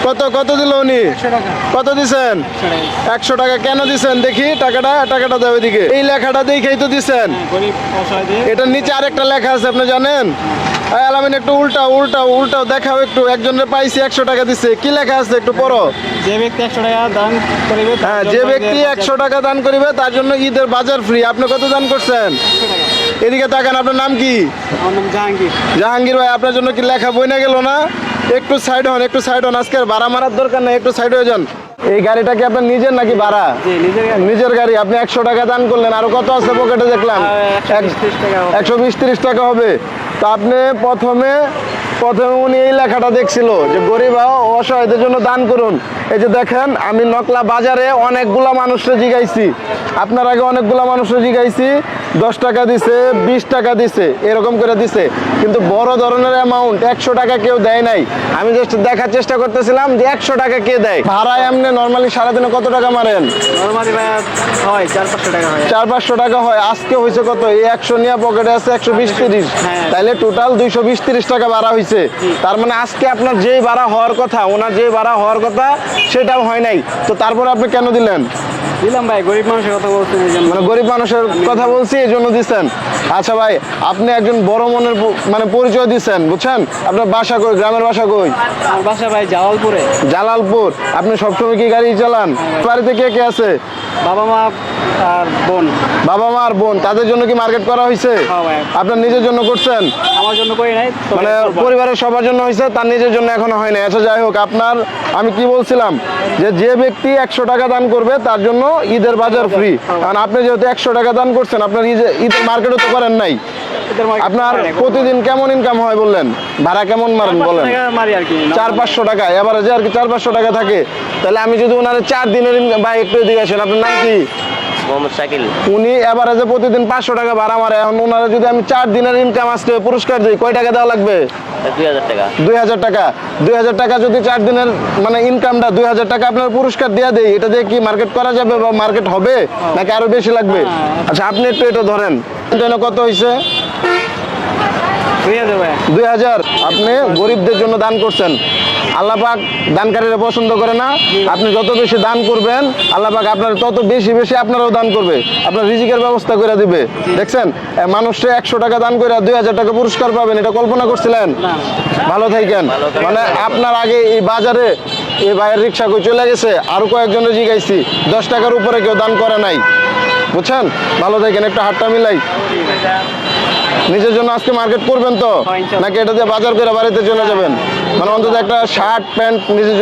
কত কত দিল উনি? কত দিছেন? 100 টাকা। কেন দিছেন দেখি? টাকাটা দাও এদিকে। এই লেখাটা দেখেই তো দিছেন। এটার নিচে আরেকটা লেখা আছে, আপনি জানেন? আলামিন একটু উল্টাও দেখাও একটু। একজনের পাইছি 100 টাকা দিছে, কি লেখা আছে একটু পড়ো। যে ব্যক্তি 100 টাকা দান করিবে, হ্যাঁ, যে ব্যক্তি 100 টাকা দান করিবে তার জন্য ঈদের বাজার ফ্রি। আপনি কত দান করছেন? এদিকে তাকান, আপনার নাম কি? আমার নাম জাহাঙ্গীর। জাহাঙ্গীর ভাই, আপনার জন্য কি লেখা বই না গেল না? একটু সাইড হন, আজকে আর ভাড়া মারার দরকার নেই, একটু সাইড হয়ে যান। এই গাড়িটা কি আপনার নিজের নাকি ভাড়া? নিজের গাড়ি। আপনি 100 টাকা দান করলেন, আরো কত আছে পকেটে দেখলাম? 120-30 টাকা হবে। তো আপনি প্রথমে উনি এই লেখাটা দেখছিল যে গরিব ও অসহায়দের জন্য দান করুন। এই যে দেখেন, আমি নকলা বাজারে অনেকগুলা মানুষকে জিগাইছি, আপনার আগে অনেকগুলা মানুষকে জিগাইছি, 10 টাকা দিছে, 20 টাকা দিছে, এরকম করে দিছে, কিন্তু বড় ধরনের অ্যামাউন্ট 100 টাকা কেউ দেয় নাই। আমি জাস্ট দেখার চেষ্টা করতেছিলাম যে 100 টাকা কে দেয়। ভাড়ায় আপনি নর্মালি সারাদিনে কত টাকা মারেন? নরমালি ভাই হয় 400-500 টাকা হয়। 400-500 টাকা হয়। আজকে হয়েছে কত? এই 100 নিয়ে পকেটে আছে 120-30, তাইলে টোটাল 220-30 টাকা ভাড়া হয়েছে। তার মানে আজকে আপনার যেই ভাড়া হওয়ার কথা, ওনার যেই ভাড়া হওয়ার কথা সেটাও হয় নাই। তো তারপরে আপনি কেন দিলেন? দিলাম ভাই, গরিব মানুষের কথা বলছেন এই জন্য। মানে গরিব মানুষের কথা বলছি এই জন্য দিচ্ছেন। আচ্ছা ভাই, আপনি একজন বড় মনের মানে পরিচয় দিচ্ছেন, বুঝছেন? আপনার বাসা কই? গ্রামের বাসা কই? আমার বাসা ভাই জালালপুরে। জালালপুর। আপনি সবসময় কি গাড়ি চালান? বাড়িতে কে কে আছে? বাবা মা আর বোন। বাবা মা আর বোন, তাদের জন্য কি মার্কেট করা হয়েছে? আপনার নিজের জন্য করছেন? আমার জন্য করি নাই, মানে পরিবারের সবার জন্য হয়েছে, তার নিজের জন্য এখনো হয় না। আচ্ছা যাই হোক, আপনার আমি কি বলছিলাম যে ব্যক্তি 100 টাকা দান করবে তার জন্য ঈদের বাজার ফ্রি। কারণ আপনি যেহেতু 100 টাকা দান করছেন, আপনার ঈদের মার্কেটও তো করেন নাই। আপনার প্রতিদিন কেমন ইনকাম হয় বললেন? ভাড়া কেমন মারেন বলেন? 400-500 টাকা এভারেজে আর কি, 400-500 টাকা থাকে। তাহলে আমি যদি ওনার 4 দিনের ভাই একটু এদিকে আসেন, আপনার নাম কি? উনি এভারেজে প্রতিদিন 500 টাকা ভাড়া মারে। এখন ওনারা যদি আমি 4 দিনের ইনকাম আসতে পুরস্কার দিই, কয় টাকা দেওয়া লাগবে? 2000 টাকা। 2000 টাকা। 2000 টাকা যদি 4 দিনের মানে ইনকামটা 2000 টাকা আপনার পুরস্কার দিয়ে দেয়, এটা দিয়ে কি মার্কেট করা যাবে বা মার্কেট হবে নাকি আরো বেশি লাগবে? আচ্ছা আপনি একটু এটা ধরেন, এটা কত হয়েছে? 2000। আপনি গরিবদের জন্য দান করছেন। আল্লাহ পাক দানকারীরা পছন্দ করে না। আপনি যত বেশি দান করবেন, আল্লাহ পাক আপনার তত বেশি আপনারাও দান করবে, আপনার রিজিকের ব্যবস্থা করে দিবে। দেখছেন, মানুষে 100 টাকা দান করে 2000 টাকা পুরস্কার পাবেন, এটা কল্পনা করছিলেন? ভালো থাকেন। মানে আপনার আগে এই বাজারে এই ভাইয়ের রিক্সা কই চলে গেছে, আরো কয়েকজনের জিগাইছি, 10 টাকার উপরে কেউ দান করে নাই, বুঝছেন? ভালো থাকেন, একটা হাতটা মিলাই। নিজের জন্য আজকে মার্কেট করবেন তো, নাকি এটা দিয়ে বাজার করে বাড়িতে চলে যাবেন? মানে অন্তত একটা শার্ট প্যান্ট নিজের জন্য